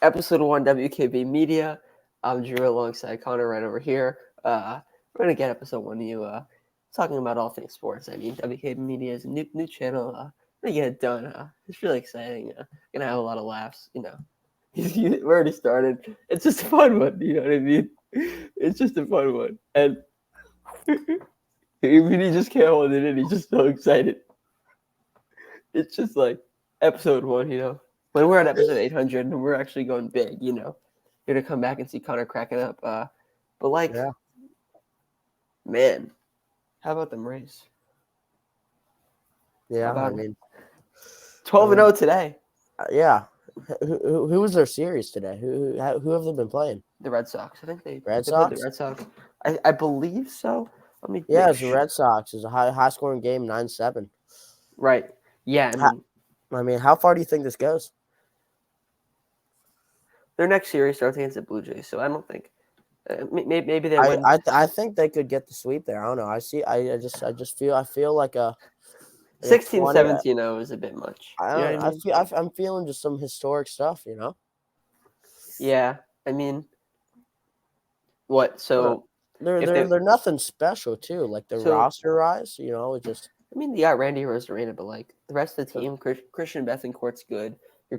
Episode 1, WKB Media. I'm Drew alongside Connor right over here. We're going to get episode 1 of you talking about all things sports. I mean, WKB Media is a new channel. We're going to get it done. It's really exciting. Going to have a lot of laughs, we already started. It's just a fun one, you know what I mean? It's just a fun one. And he just can't hold it in. He's just so excited. It's just like episode 1, When we're at episode 800 and we're actually going big, you're going to come back and see Connor cracking up. Man, how about them Rays? Yeah, I mean, 12-0 today. Yeah. Who was their series today? Who have they been playing? The Red Sox. I think they Red played Sox. The Red Sox. I believe so. Let me. Yeah, it's the Red Sox. It's a high scoring game, 9-7. Right. Yeah. I mean, how far do you think this goes? Their next series starts against the Blue Jays, so I don't think. Maybe they win. I think they could get the sweep there. I don't know. I feel like a 16-17-0 is a bit much. I'm feeling just some historic stuff, Yeah, I mean, what? So they're nothing special too. Like the roster rise, it just. I mean, you got Randy Rosarena, but like the rest of the team, Christian Bethancourt's good. They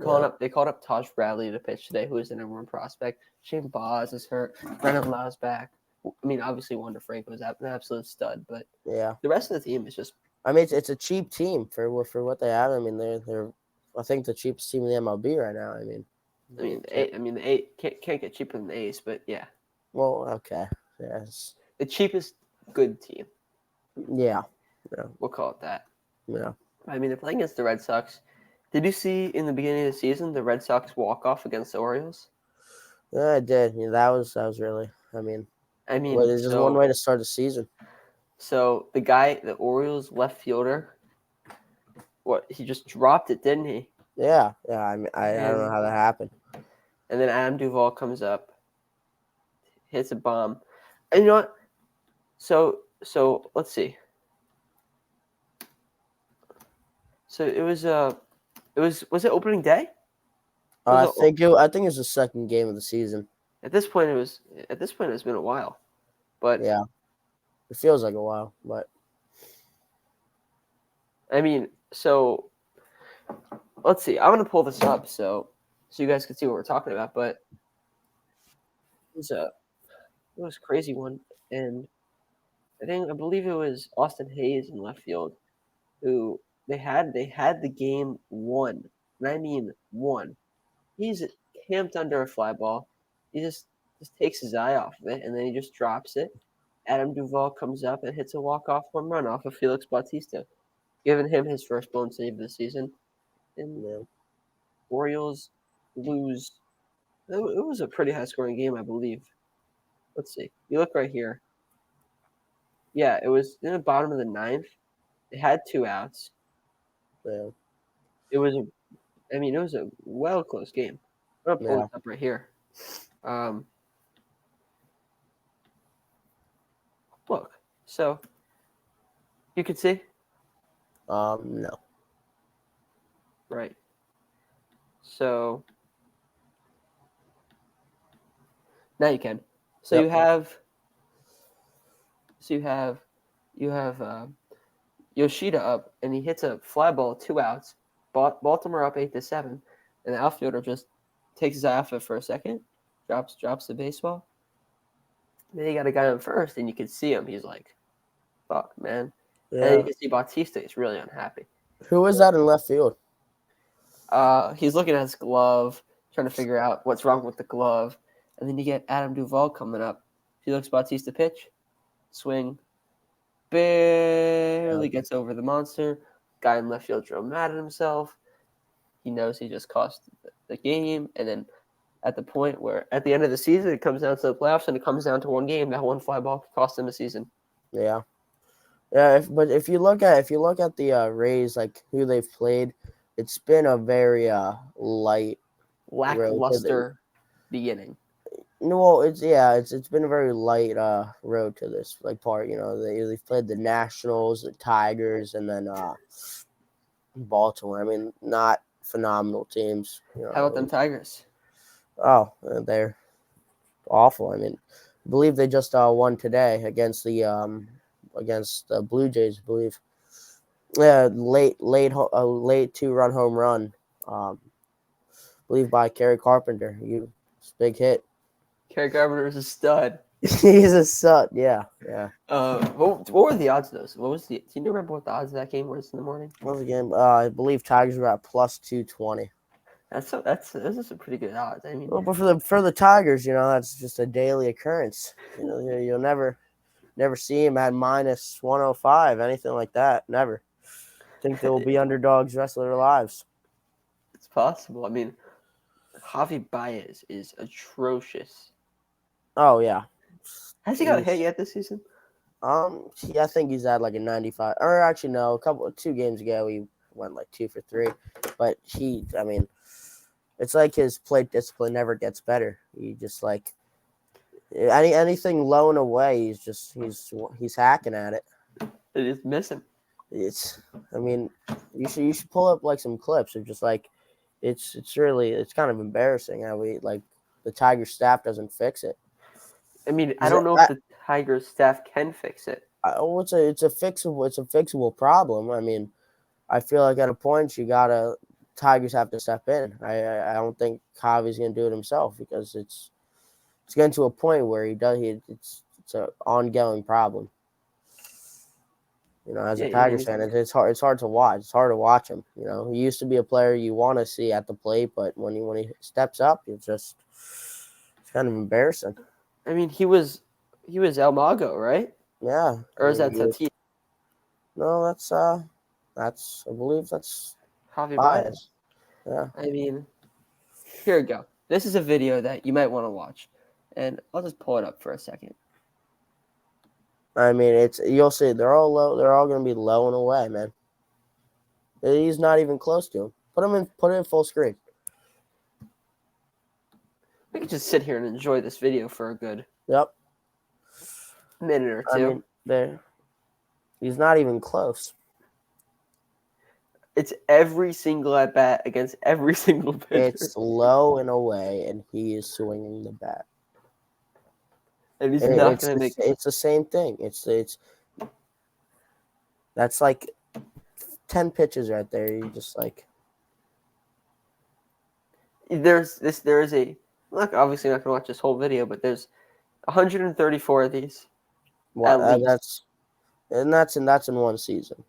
called up Taj Bradley to pitch today, who is the number 1 prospect. Shane Baez is hurt. Brennan Lau's back. I mean, obviously Wander Franco's an absolute stud, but the rest of the team is just. I mean, it's a cheap team for what they have. I mean, they're I think the cheapest team in the MLB right now. The eight can't get cheaper than the A's, but yeah. Well, okay, yes. The cheapest good team. Yeah. We'll call it that. Yeah. I mean, they're playing against the Red Sox. Did you see in the beginning of the season the Red Sox walk off against the Orioles? Yeah, I did. Yeah, that was really. I mean, it's just one way to start the season. So the Orioles left fielder, he just dropped it, didn't he? Yeah. I mean, I don't know how that happened. And then Adam Duvall comes up, hits a bomb, and you know what? So let's see. So was it opening day? I think it's the second game of the season. At this point, it's been a while, but yeah, it feels like a while. But I mean, so let's see. I'm gonna pull this up so you guys can see what we're talking about. But it was a crazy one, and I believe it was Austin Hayes in left field, who they had the game won, and I mean won. He's camped under a fly ball. He just takes his eye off of it, and then he just drops it. Adam Duvall comes up and hits a walk-off home run off of Felix Bautista, giving him his first blown save of the season. And Orioles lose. It was a pretty high-scoring game, I believe. Let's see. You look right here. Yeah, it was in the bottom of the 9th. They had 2 outs. Yeah. It was a well-close game. I'm going to pull it up right here. Look. So, you can see? No. Right. So, now you can. So you have Yoshida up, and he hits a fly ball, 2 outs. Baltimore up 8-7, and the outfielder just takes his eye off it for a second, drops the baseball. Then you got a guy on first, and you can see him. He's like, "Fuck, man." Yeah. And then you can see Bautista is really unhappy. Who is that in left field? He's looking at his glove, trying to figure out what's wrong with the glove, and then you get Adam Duvall coming up. Felix Bautista pitch, swing, barely gets over the monster. Guy in left field drove mad at himself. He knows he just cost the game, and then at the point where at the end of the season it comes down to the playoffs and it comes down to one game, that one fly ball cost him a season. Yeah. But if you look at the Rays, like who they've played, it's been a very lackluster beginning. No, it's been a very light road to this part. They've played the Nationals, the Tigers, and then Baltimore. I mean, not phenomenal teams. How about them Tigers? Oh, they're awful. I mean, I believe they just won today against the Blue Jays. I believe. Yeah, late 2-run home run. I believe by Kerry Carpenter. Big hit. Kerry Carpenter is a stud. He's a stud. Yeah, yeah. What were the odds of those? Do you remember what the odds of that game was in the morning? What was the game? I believe Tigers were at plus 220. Those are some pretty good odds. I mean, Well, but for the Tigers, that's just a daily occurrence. You'll never see him at minus 105, anything like that. Never. Think they will be underdogs the rest of their lives. it's possible. I mean, Javi Baez is atrocious. Oh yeah. Has he got a hit yet this season? I think he's at like a 95. Or actually, no, 2 games ago he went like 2 for 3. But it's like his plate discipline never gets better. He just like anything low and away, he's hacking at it. It is missing. You should pull up like some clips of just like it's kind of embarrassing how the Tiger staff doesn't fix it. I mean, I don't know if the Tigers staff can fix it. It's a fixable problem. I mean, I feel like at a point Tigers have to step in. I don't think Javi's gonna do it himself because it's getting to a point where it's an ongoing problem. As a Tigers fan, it's hard to watch. It's hard to watch him. He used to be a player you want to see at the plate, but when he steps up, it's kind of embarrassing. I mean, he was El Mago, right? Yeah. Or is that Tatis? No, I believe that's Javi Baez. Yeah. I mean, here we go. This is a video that you might want to watch, and I'll just pull it up for a second. I mean, you'll see they're all low. They're all going to be low and away, man. He's not even close to him. Put it in full screen. We could just sit here and enjoy this video for a good minute or two. I mean, he's not even close. It's every single at bat against every single pitcher. It's low and away, and he is swinging the bat. And he's not going to make. It's the same thing. That's like 10 pitches right there. You just like. There is a. I'm obviously not going to watch this whole video, but there's 134 of these. That's in one season.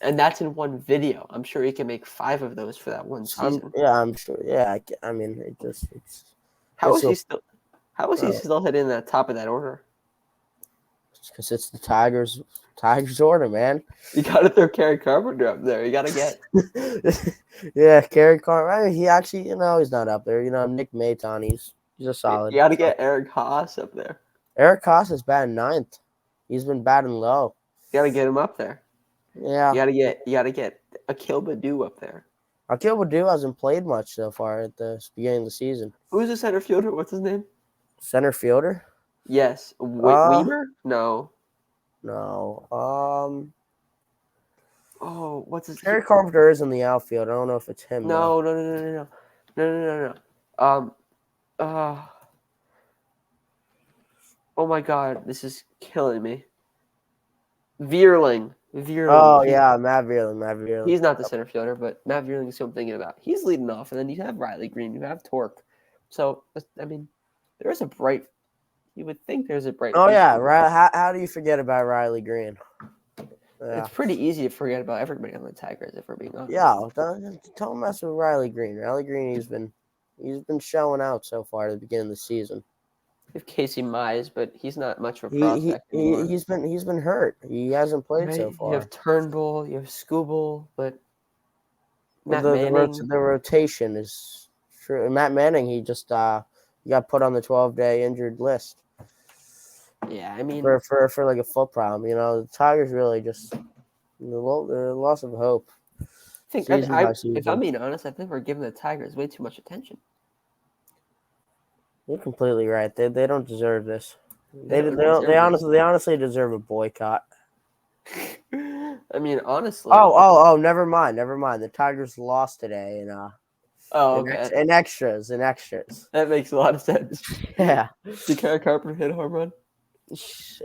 And that's in one video. I'm sure he can make 5 of those for that one season. Yeah, I'm sure. Yeah, I mean, it's. How is he still hitting the top of that order? Because it's the Tigers order, man. You got to throw Kerry Carpenter up there. You got to get. Yeah, Kerry Carpenter. I mean, he actually, he's not up there. Nick Maton, he's a solid. You got to get Eric Haas up there. Eric Haas is batting 9th. He's been batting low. You got to get him up there. Yeah. You got to get Akil Baddoo up there. Akil Baddoo hasn't played much so far at the beginning of the season. Who's the center fielder? What's his name? Center fielder? Yes. Weaver? No. No. Oh, what's his? Kerry Carpenter is in the outfield. I don't know if it's him. No. Oh my God, this is killing me. Vierling. Oh yeah, Matt Vierling. He's not the center fielder, but Matt Vierling is who I'm thinking about. He's leading off, and then you have Riley Green, you have Torque. So I mean, there is a bright. You would think there's a bright. Oh yeah, right. How do you forget about Riley Green? Yeah. It's pretty easy to forget about everybody on the Tigers if we're being honest. Yeah, don't mess with Riley Green. Riley Green, he's been showing out so far at the beginning of the season. You have Casey Mize, but he's not much of a prospect. He's been hurt. He hasn't played so far. You have Turnbull, you have Skubal, but Matt Manning. The rotation is true. Matt Manning, he just got put on the 12-day injured list. Yeah, I mean, for like a foot problem, the Tigers really just they're loss of hope. If I'm being honest, I think we're giving the Tigers way too much attention. You're completely right. They don't deserve this. They honestly deserve a boycott. I mean, honestly. Oh, never mind. The Tigers lost today, and Oh, okay. And extras. That makes a lot of sense. Yeah. Did Karen Carpenter hit a home run?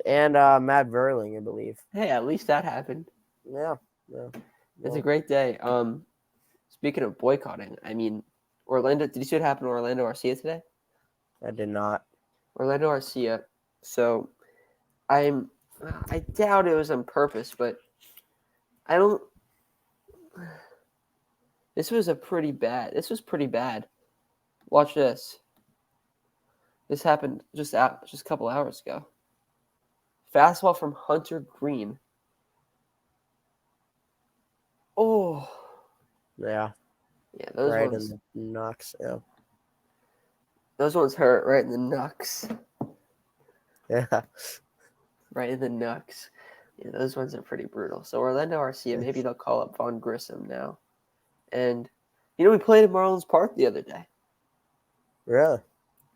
And Matt Verling, I believe. Hey, at least that happened. Yeah. It's a great day. Speaking of boycotting, I mean, Orlando. Did you see what happened to Orlando Arcia today? I did not. Orlando Arcia. So, I doubt it was on purpose, but I don't. This was pretty bad. Watch this. This happened just a couple hours ago. Fastball from Hunter Green. Oh. Yeah. Yeah, those right ones. in the knocks. Yeah. Those ones hurt right in the knucks. Yeah. Right in the knucks. Yeah, those ones are pretty brutal. So Orlando Arcia, maybe they'll call up Vaughn Grissom now. And, we played at Marlins Park the other day. Really?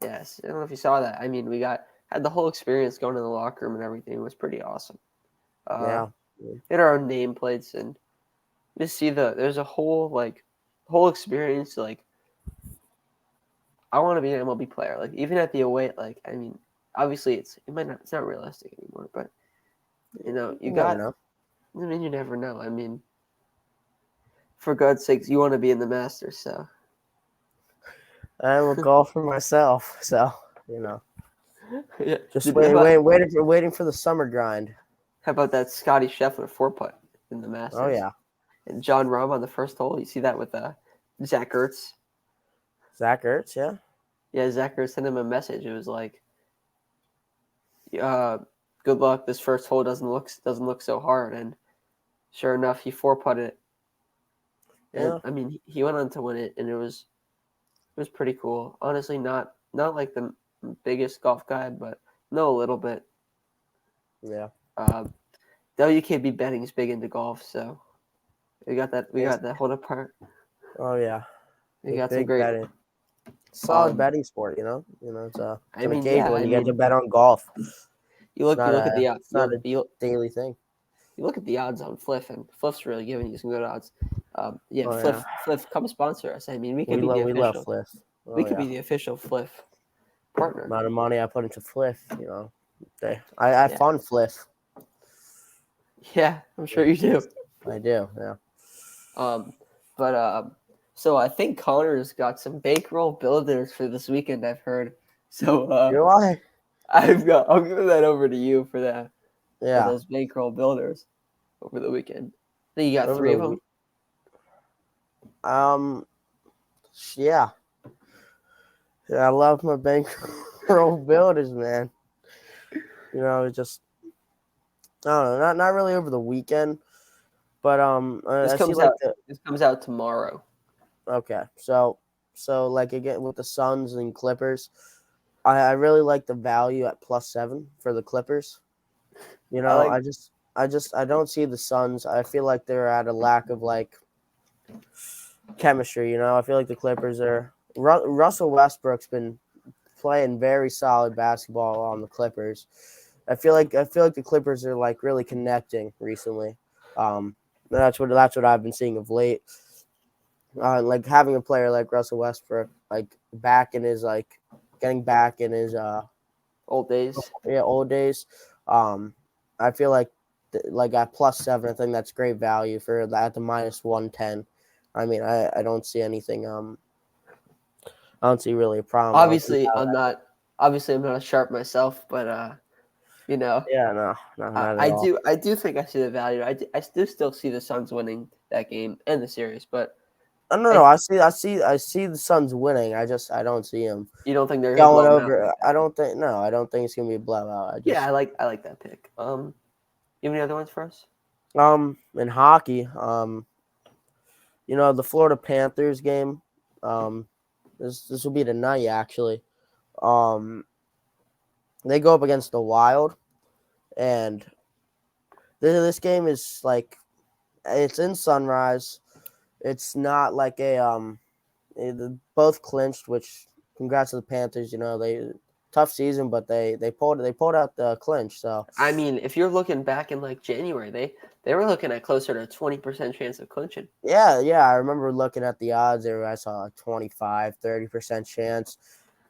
Yes. I don't know if you saw that. I mean, we had the whole experience going to the locker room and everything. It was pretty awesome. Yeah. We had our own nameplates and just see there's a whole experience. Like, I want to be an MLB player. Like, even at the away, like, I mean, obviously it's not realistic anymore, but you never know. I mean, you never know. I mean, for God's sakes, you want to be in the Masters, so. I will golf for myself, so Yeah. just waiting for the summer grind. How about that Scotty Scheffler 4-putt in the Masters? Oh yeah, and John Rahm on the first hole. You see that with Zach Ertz? Zach Ertz, yeah. Yeah, Zach Ertz sent him a message. It was like, good luck. This first hole doesn't look so hard, and sure enough, he 4-putted it. And, Yeah. I mean, he went on to win it, and it was pretty cool. Honestly, not like the biggest golf guy, but know a little bit. Yeah. WKB betting is big into golf, so we got that whole part. Oh yeah. We got big some great betting. Solid betting sport, it's I an mean, occasion when I you get mean, to bet on golf. You look at the odds. It's not a daily thing. You look at the odds on Fliff, and Fliff's really giving you some good odds. Fliff, come sponsor us. I mean, we could be the official. We love Fliff. We could be the official Fliff partner. Amount of money I put into Fliff, I fund Fliff. Yeah, I'm sure you do. I do, yeah. So I think Connor's got some bankroll builders for this weekend. I've heard. So Do I? I'll give that over to you for that. Yeah. For those bankroll builders over the weekend. I think you got 3 of them. Yeah. I love my bankroll builders, man. Just I don't know, not really over the weekend, but this comes out tomorrow. Okay, so like again with the Suns and Clippers, I really like the value at +7 for the Clippers. I don't see the Suns. I feel like they're at a lack of chemistry. I feel like the Clippers are. Russell Westbrook's been playing very solid basketball on the Clippers. I feel like the Clippers are really connecting recently. That's what I've been seeing of late. Having a player like Russell Westbrook getting back in his old days. Yeah, old days. I feel like at +7, I think that's great value for that at the -110. I mean, I don't see anything. I don't see really a problem. Obviously, I'm not a sharp myself, but Yeah, no, not at all. I do think I see the value. I do still see the Suns winning that game and the series, but no. I see the Suns winning. I don't see them. You don't think they're going over? I don't think it's gonna be a blowout. I like that pick. You have any other ones for us? In hockey, the Florida Panthers game. This will be tonight actually. They go up against the Wild, and this game is it's in Sunrise. It's not both clinched, which congrats to the Panthers. They tough season, but they pulled out the clinch. So I mean, if you're looking back in like January, they were looking at closer to 20% chance of clinching. yeah, I remember looking at the odds there. I saw a 25-30% chance,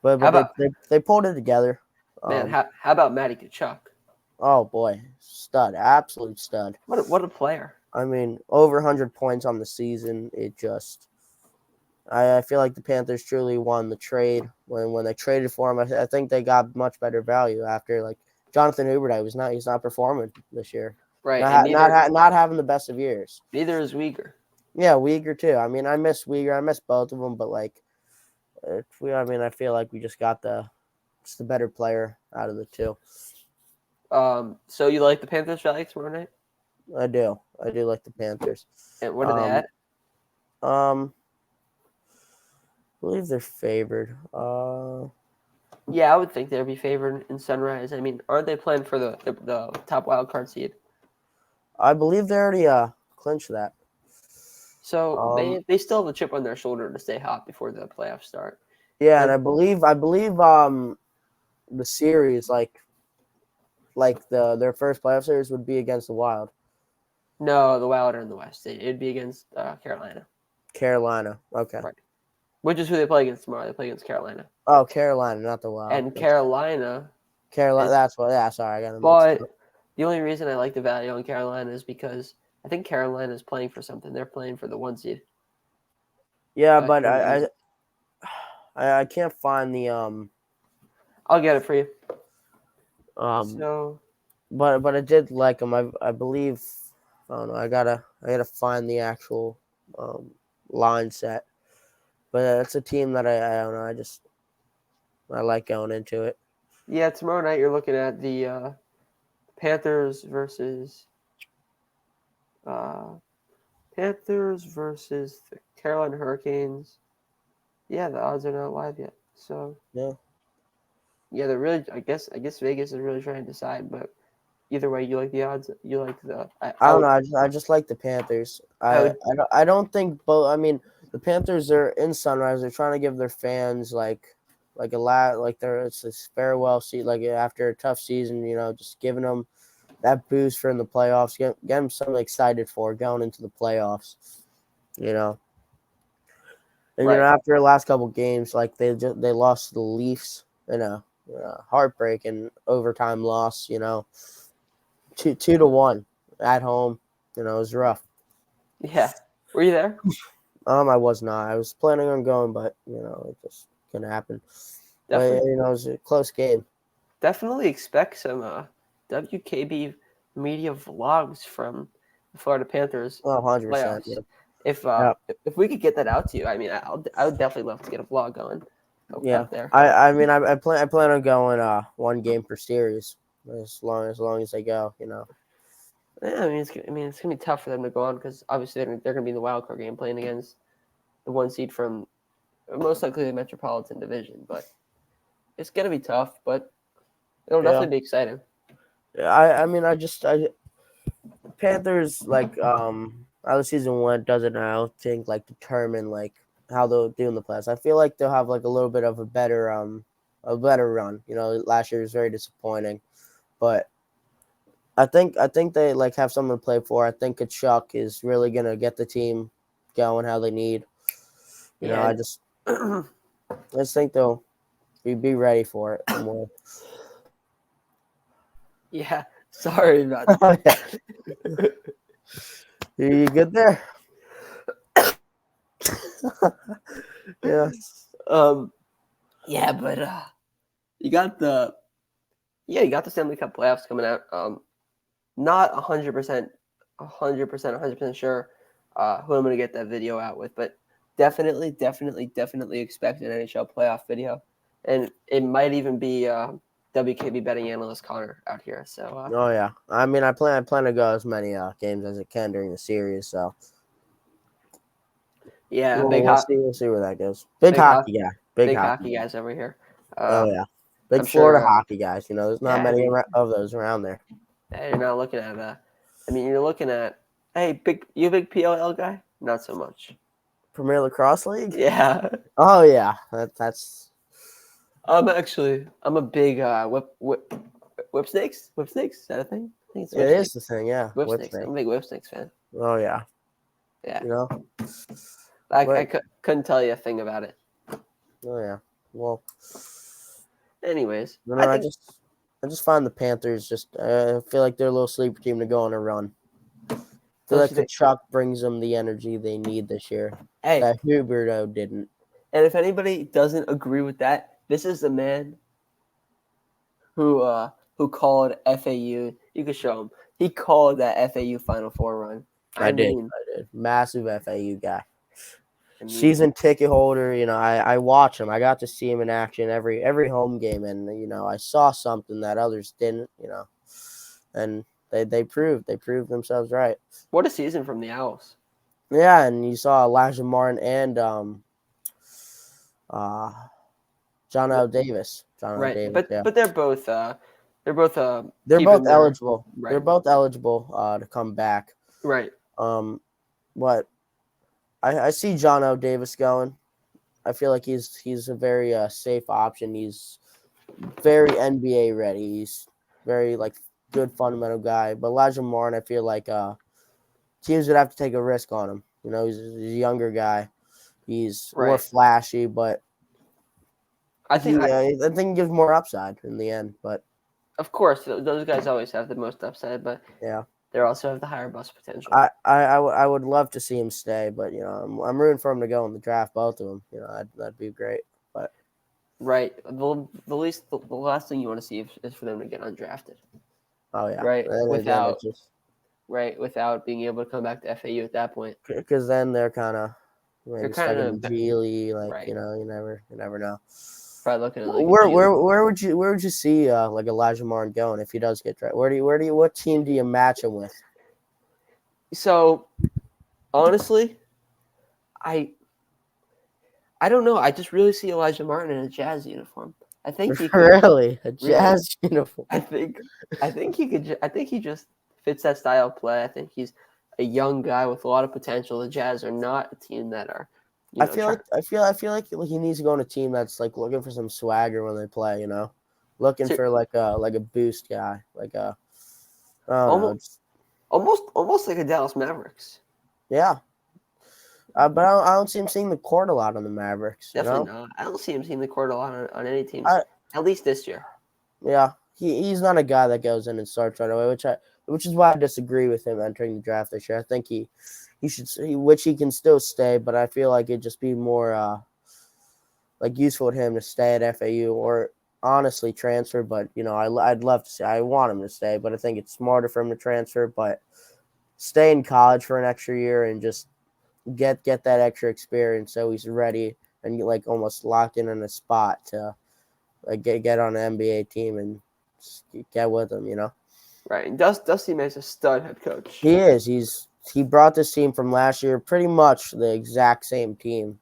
but How about they pulled it together. man? How about Matty Kachuk? Oh boy, stud, absolute stud. What a player! I mean, over 100 points on the season. It just, I feel like the Panthers truly won the trade when they traded for him. I think they got much better value after like Jonathan Huberdeau he's not performing this year. Right, and Not having the best of years. neither is Uyghur. Yeah, Uyghur too. I mean, I miss Uyghur. I miss both of them, but like, I feel like we just got the better player out of the two. So you like the Panthers value tomorrow night? I do like the Panthers. And what are they at? I believe they're favored. Yeah, I would think they'd be favored in Sunrise. I mean, aren't they playing for the top wild card seed? I believe they already clinched that. So they still have a chip on their shoulder to stay hot before the playoffs start. Yeah, and I believe the series their first playoff series would be against the Wild. No, the Wild are in the West. It'd be against Carolina. Carolina, okay. Right. Which is who they play against tomorrow. They play against Carolina. Oh, Carolina, not the Wild. And Carolina. That's what. Yeah, sorry, I got it. But the only reason I like the value on Carolina is because I think Carolina is playing for something. They're playing for the 1 seed. Yeah, but I can't find the I'll get it for you. But I did like them. I believe. I don't know. I gotta find the actual line set. But it's a team that I don't know. I like going into it. Yeah, tomorrow night you're looking at the Panthers versus the Carolina Hurricanes. Yeah, the odds are not live yet. So yeah, they're really. I guess Vegas is really trying to decide, but either way, you like the odds. You like the. I don't know. I just like the Panthers. I don't think both. I mean, the Panthers are in Sunrise. They're trying to give their fans it's this farewell seat, like after a tough season. Just giving them that boost for in the playoffs. Get them something excited for going into the playoffs. And right. After the last couple games, like they lost to the Leafs in a heartbreaking overtime loss. 2-1 at home. It was rough. Yeah, were you there? I was not. I was planning on going, but it just couldn't happen. Definitely. But, it was a close game. Definitely expect some WKB Media vlogs from the Florida Panthers. 100%. Yeah. If we could get that out to you, I mean, I would definitely love to get a vlog going. Out there. I plan on going one game per series as long as they go. Yeah, it's gonna be tough for them to go on because obviously they're gonna be in the wild card game playing against the 1 seed from most likely the Metropolitan Division, but it's gonna be tough. But it'll definitely be exciting. Panthers how the season went doesn't determine how they'll do in the playoffs. I feel like they'll have a little bit of a better run. Last year was very disappointing, but I think they have something to play for. I think Kachuk is really gonna get the team going how they need. I just think they'll be ready for it more. Yeah, sorry about that. You good there? Yeah. Yeah, but you got the Stanley Cup playoffs coming out. Not 100% sure who I'm gonna get that video out with, but definitely expect an NHL playoff video, and it might even be WKB betting analyst Connor out here. So. Oh yeah, I mean, I plan to go as many games as I can during the series. So. Yeah, we'll see where that goes. Big hockey guy. Big hockey guys over here. Big Florida hockey guys. There's not many of those around there. You're not looking at you're looking at you a big PLL guy? Not so much. Premier Lacrosse League? Yeah. Oh yeah, that's I'm a big whip snakes. Whip snakes, is that a thing? I think it's It whip is snakes. the thing, yeah. Whip Whip snakes. snake. I'm a big whip snakes fan. Oh yeah. Yeah. You know. I But couldn't tell you a thing about it. oh yeah. Well, Anyways, no, I I think just find the Panthers just feel like they're a little sleeper team to go on a run. Feel don't like you think? Kachuk brings them the energy they need this year Hey, that Huberto didn't. and if anybody doesn't agree with that, this is the man who called FAU. You can show him. He called that FAU Final Four run. I did. Massive FAU guy. I mean, Season ticket holder. You know, I watch him. I got to see him in action every home game, and you know, I saw something that others didn't. You know, and they proved themselves right. what a season from the Owls. Yeah, and you saw Elijah Martin and John L. Davis. Right, Yeah. but they're both They're both keeping their eligible. right. They're both eligible to come back. Right. But I see John O. Davis going. I feel like he's a very safe option. He's very NBA ready. He's very like good fundamental guy. But Elijah Martin, I feel like teams would have to take a risk on him. You know, he's a younger guy. He's more Right. flashy, but I think I think he gives more upside in the end. But of course those guys always have the most upside, but yeah, they also have the higher bust potential. I would love to see him stay, but you know, I'm rooting for him to go in the draft, both of them. You know, that'd be great. But right, the last thing you want to see is for them to get undrafted. Oh yeah, Right, and without being able to come back to FAU at that point. Because then they're kind of maybe stuck in the G League, like right. you know, you never know. Probably looking at like where would you see like Elijah Martin going if he does get drafted? What team do you match him with? So, honestly, I don't know. I just really see Elijah Martin in a Jazz uniform. I think he could, really a Jazz uniform. I think he could. I think he just fits that style of play. I think he's a young guy with a lot of potential. The Jazz are not a team that are. I feel like he needs to go on a team that's like looking for some swagger when they play. You know, looking for like a boost guy, like a almost like a Dallas Mavericks. Yeah. But I don't see him seeing the court a lot on the Mavericks. Definitely not. I don't see him seeing the court a lot on any team. At least this year. Yeah, he's not a guy that goes in and starts right away, which is why I disagree with him entering the draft this year. I think he can still stay, but I feel like it'd just be more like useful to him to stay at FAU or honestly transfer. But you know, I'd love to say I want him to stay, but I think it's smarter for him to transfer. But stay in college for an extra year and just get that extra experience so he's ready and like almost locked in a spot to like get on an NBA team and get with them, you know. Right. And Dusty May's a stud head coach. He is. He brought this team from last year, pretty much the exact same team.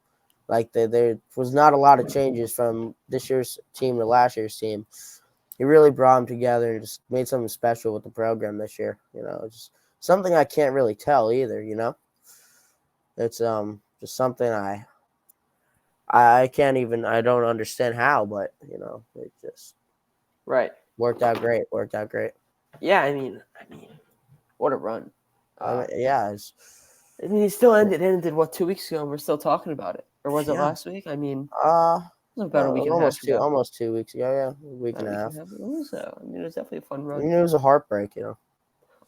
Like there was not a lot of changes from this year's team to last year's team. He really brought them together and just made something special with the program this year. You know, just something I can't really tell either. You know. It's just something I can't even I don't understand how, but you know, it just worked out great. Yeah, I mean, what a run. Yeah, I mean, it still ended what 2 weeks ago, and we're still talking about it. Or was it last week? I mean, it was about a week and a half ago. Almost 2 weeks ago. Yeah, a week and a half. It was definitely a fun run. You know, it was a heartbreak. You know.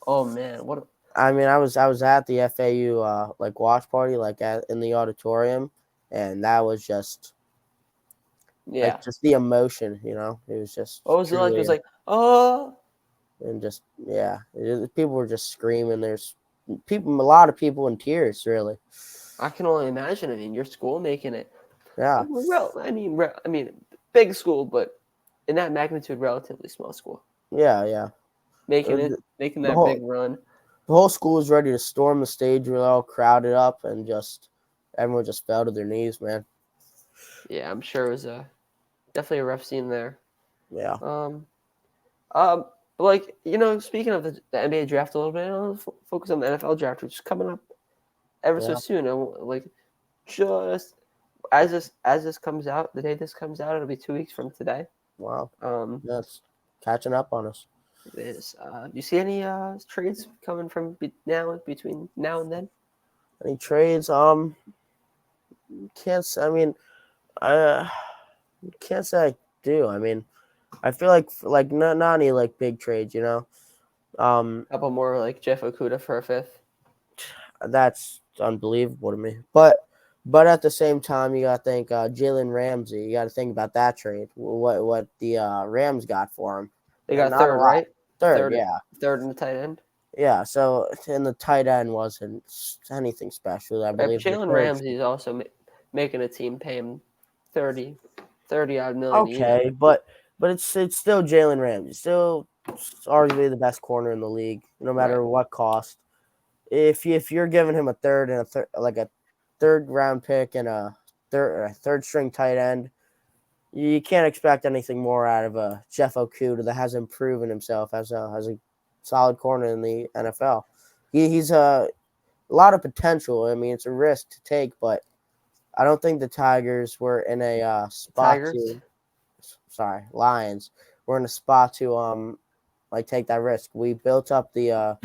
Oh man, what? I mean, I was at the FAU like watch party like in the auditorium, and that was just like, just the emotion, you know. It was just what was it like? It was like oh, and just people were just screaming. There's a lot of people in tears, really. I can only imagine. I mean, your school making it. Yeah. I mean, big school, but in that magnitude, relatively small school. Yeah. Making that big run. The whole school was ready to storm the stage. We were all crowded up, and everyone just fell to their knees, man. Yeah, I'm sure it was definitely a rough scene there. Yeah. But like, you know, speaking of the NBA draft a little bit, I'll focus on the NFL draft, which is coming up ever so soon. as this comes out, the day this comes out, it'll be 2 weeks from today. Wow. Um, That's catching up on us. it is. Do you see any trades coming from between now and then? Any trades? I mean, I can't say I do. I mean, I feel like not any like big trades, you know. A couple more like Jeff Okuda for a fifth. That's unbelievable to me. But at the same time, you got to think Jalen Ramsey. You got to think about that trade. What the Rams got for him? They got Not a third, lot. right? Third, yeah. Third in the tight end. Yeah, so and the tight end wasn't anything special. I believe Jalen Ramsey is also making a team pay him 30 odd million. Okay, but it's still Jalen Ramsey, still arguably the best corner in the league, no matter what cost. If you're giving him a third and a third round pick and a third string tight end, you can't expect anything more out of Jeff Okuda that hasn't proven himself as a solid corner in the NFL. He's a lot of potential. I mean, it's a risk to take, but I don't think the Tigers were in a spot to. Sorry, Lions were in a spot to take that risk. We built up the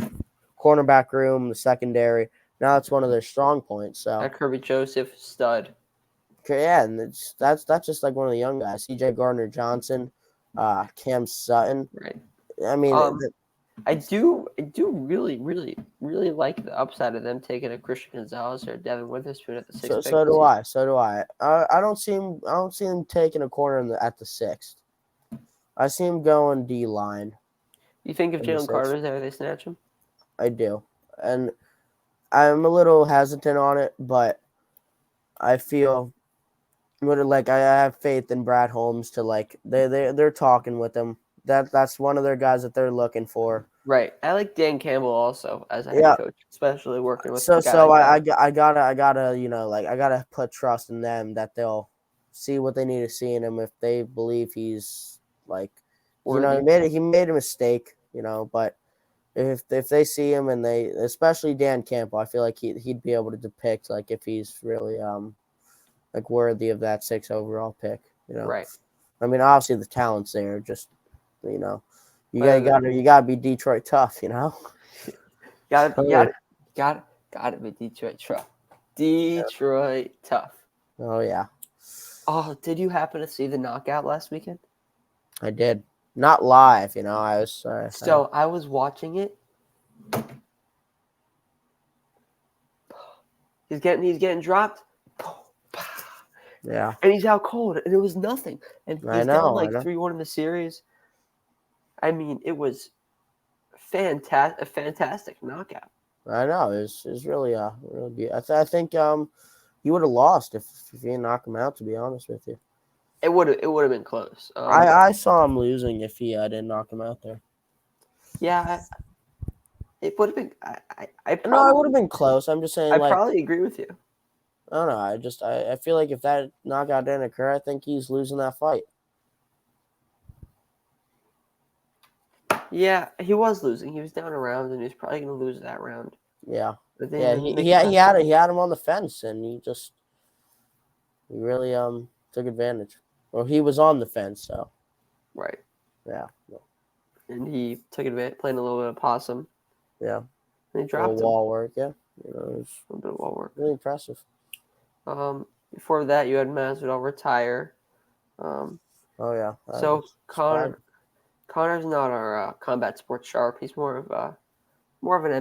cornerback room, the secondary. Now it's one of their strong points. So Kirby Joseph, stud. Yeah, and that's just like one of the young guys, C.J. Gardner-Johnson, Cam Sutton. Right. I mean, I do really like the upside of them taking a Christian Gonzalez or Devin Witherspoon at the 6th pick. So do I. I don't see him taking a corner at the 6th. I see him going D line. You think if Jalen Carter's there, they snatch him? I do, and I'm a little hesitant on it, but I feel I have faith in Brad Holmes to they're talking with him. That's one of their guys that they're looking for. Right. I like Dan Campbell also as a head coach, especially working with. I gotta put trust in them that they'll see what they need to see in him if they believe he's he made a mistake, but if they see him and especially Dan Campbell, I feel like he'd be able to depict if he's really worthy of that 6th overall pick, Right. I mean, obviously the talent's there, just you gotta be Detroit tough, Gotta be Detroit tough. Detroit tough. Oh yeah. Oh, did you happen to see the knockout last weekend? I did. Not live, I was. I was watching it. He's getting dropped. Yeah. And he's out cold, and it was nothing. And he's down 3-1 in the series. I mean, it was a fantastic knockout. I know. It was really good. I think you would have lost if you didn't knock him out, to be honest with you. It would have been close. I saw him losing if he didn't knock him out there. Yeah, it would have been. It would have been close. I'm just saying. I probably agree with you. I don't know. I feel like if that knockout didn't occur, I think he's losing that fight. Yeah, he was losing. He was down a round, and he was probably going to lose that round. Yeah. Yeah, he had him on the fence, and he really took advantage. Well, he was on the fence, so. Right. Yeah. And he took advantage, playing a little bit of possum. Yeah. And he dropped wall work, yeah. It was a little bit of wall work. Really impressive. Before that, you had Masvidal retire. Oh yeah. So Connor's not our combat sports sharp. He's more of an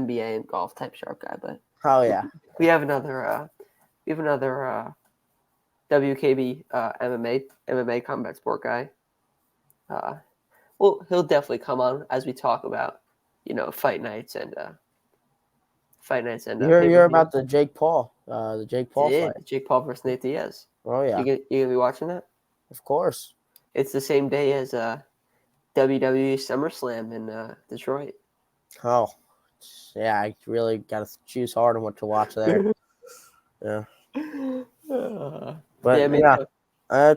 NBA and golf type sharp guy. But we have another WKB MMA combat sport guy. Well, he'll definitely come on as we talk about fight nights and. You're about the Jake Paul fight. Jake Paul versus Nate Diaz. Oh yeah. You gonna be watching that? Of course. It's the same day as WWE SummerSlam in Detroit. Oh, yeah. I really got to choose hard on what to watch there. Yeah. But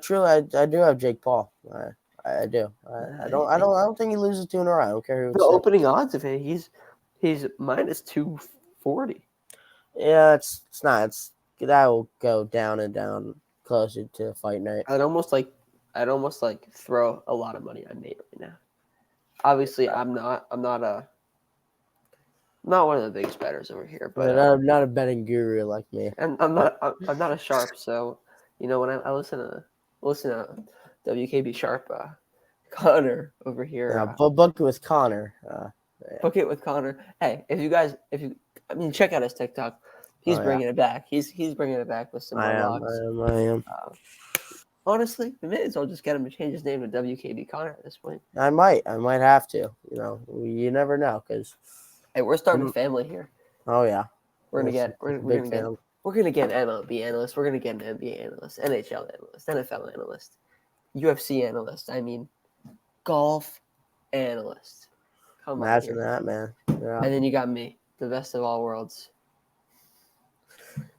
truly, I do have Jake Paul. I do. I don't think he loses 2 in a row. I don't care who. The opening odds of it, he's minus 240. Yeah, it's not. That will go down and down. closer to fight night. I'd almost like throw a lot of money on Nate right now. Obviously, I'm not one of the biggest bettors over here, but Not a betting guru like me. and I'm not a sharp. So when I listen to WKB Sharp, Connor over here, Yeah, but book it with Connor. book it with Connor. Hey, check out his TikTok. He's bringing it back. He's bringing it back with some more logs. I am. Honestly, we may as well just get him to change his name to WKB Connor at this point. I might have to. You never know, because hey, we're starting a family here. Oh yeah, we're gonna get MLB analysts. We're gonna get an NBA analyst, NHL analyst, NFL analyst, UFC analyst. I mean, golf analyst. Come on, imagine that, man. Yeah. And then you got me, the best of all worlds.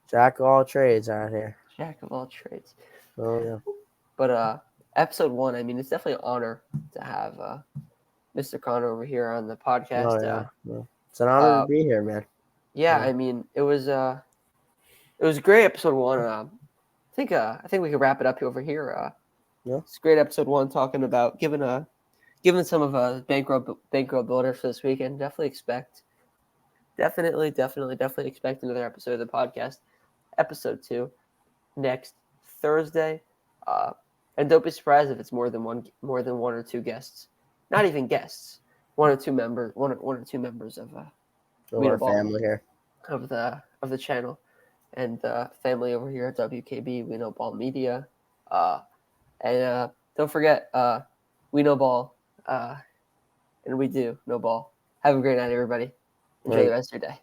Jack of all trades out here. Jack of all trades. Oh yeah. But episode 1, I mean, it's definitely an honor to have Mr. Connor over here on the podcast. Oh yeah. It's an honor to be here, man. Yeah, I mean, it was a great episode 1. I think we could wrap it up over here. Yeah. It's a great episode 1 talking about giving some of bankroll builders for this weekend. Definitely expect another episode of the podcast. Episode 2 next Thursday. And don't be surprised if it's more than one or two guests. Not even guests. One or two members of our family here of the channel, and family over here at WKB We Know Ball Media. And don't forget, we know ball, and we do know ball. Have a great night, everybody. Enjoy the rest of your day.